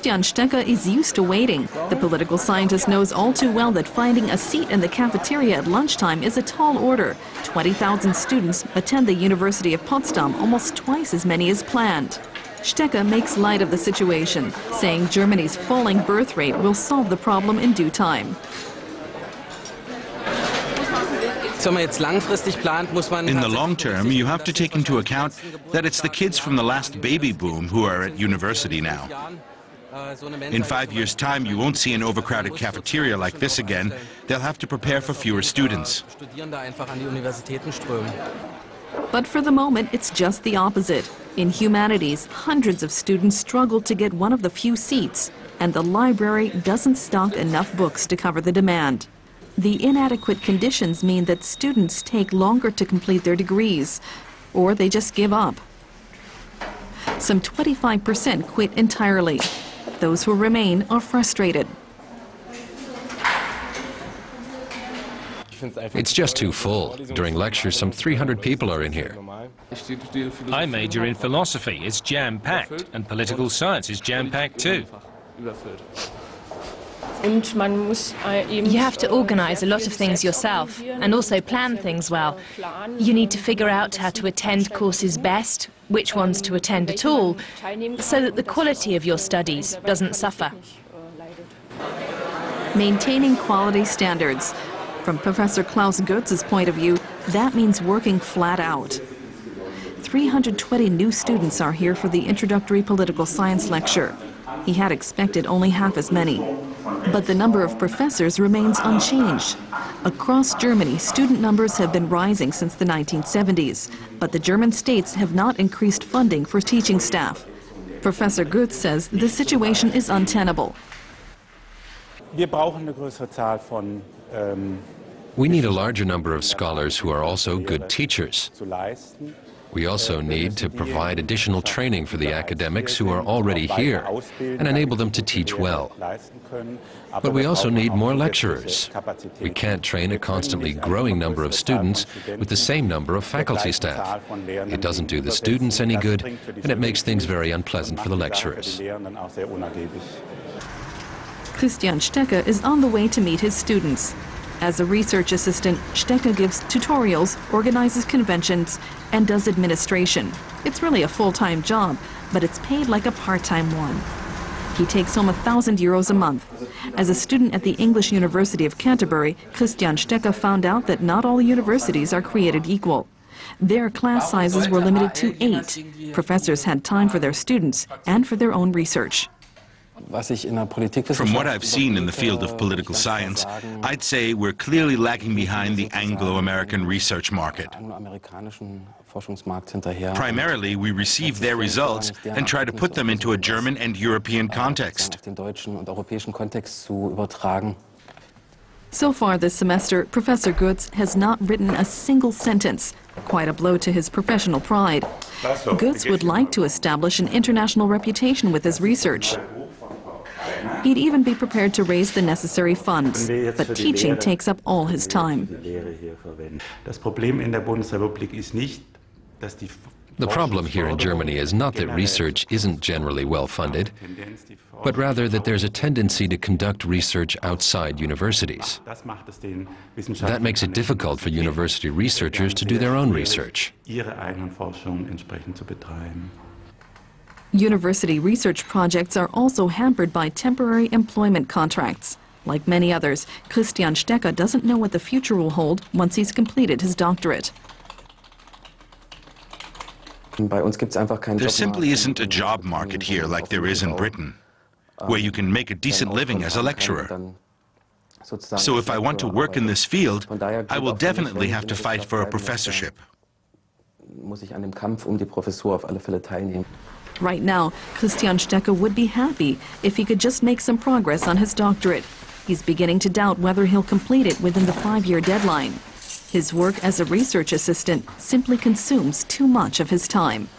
Christian Stecker is used to waiting. The political scientist knows all too well that finding a seat in the cafeteria at lunchtime is a tall order. 20,000 students attend the University of Potsdam, almost twice as many as planned. Stecker makes light of the situation, saying Germany's falling birth rate will solve the problem in due time. In the long term, you have to take into account that it's the kids from the last baby boom who are at university now. In 5 years' time, you won't see an overcrowded cafeteria like this again. They'll have to prepare for fewer students. But for the moment, it's just the opposite. In humanities, hundreds of students struggle to get one of the few seats, and the library doesn't stock enough books to cover the demand. The inadequate conditions mean that students take longer to complete their degrees, or they just give up. Some 25% quit entirely. Those who remain are frustrated. It's just too full. During lectures, some 300 people are in here. I major in philosophy. It's jam-packed, and political science is jam-packed too. You have to organize a lot of things yourself and also plan things well. You need to figure out how to attend courses best, which ones to attend at all, so that the quality of your studies doesn't suffer. Maintaining quality standards. From Professor Klaus Goetz's point of view, that means working flat out. 320 new students are here for the introductory political science lecture. He had expected only half as many. But the number of professors remains unchanged. Across Germany, student numbers have been rising since the 1970s, but the German states have not increased funding for teaching staff. Professor Goetz says the situation is untenable. We need a larger number of scholars who are also good teachers. We also need to provide additional training for the academics who are already here and enable them to teach well. But we also need more lecturers. We can't train a constantly growing number of students with the same number of faculty staff. It doesn't do the students any good, and it makes things very unpleasant for the lecturers. Christian Stecker is on the way to meet his students. As a research assistant, Stecker gives tutorials, organizes conventions, and does administration. It's really a full-time job, but it's paid like a part-time one. He takes home €1,000 a month. As a student at the English University of Canterbury, Christian Stecker found out that not all universities are created equal. Their class sizes were limited to 8. Professors had time for their students and for their own research. From what I've seen in the field of political science, I'd say we're clearly lagging behind the Anglo-American research market. Primarily, we receive their results and try to put them into a German and European context. So far this semester, Professor Goetz has not written a single sentence, quite a blow to his professional pride. Goetz would like to establish an international reputation with his research. He'd even be prepared to raise the necessary funds, but teaching takes up all his time. The problem here in Germany is not that research isn't generally well funded, but rather that there's a tendency to conduct research outside universities. That makes it difficult for university researchers to do their own research. University research projects are also hampered by temporary employment contracts. Like many others, Christian Stecker doesn't know what the future will hold once he's completed his doctorate. There simply isn't a job market here like there is in Britain, where you can make a decent living as a lecturer. So if I want to work in this field, I will definitely have to fight for a professorship. Right now, Christian Stecker would be happy if he could just make some progress on his doctorate. He's beginning to doubt whether he'll complete it within the 5-year deadline. His work as a research assistant simply consumes too much of his time.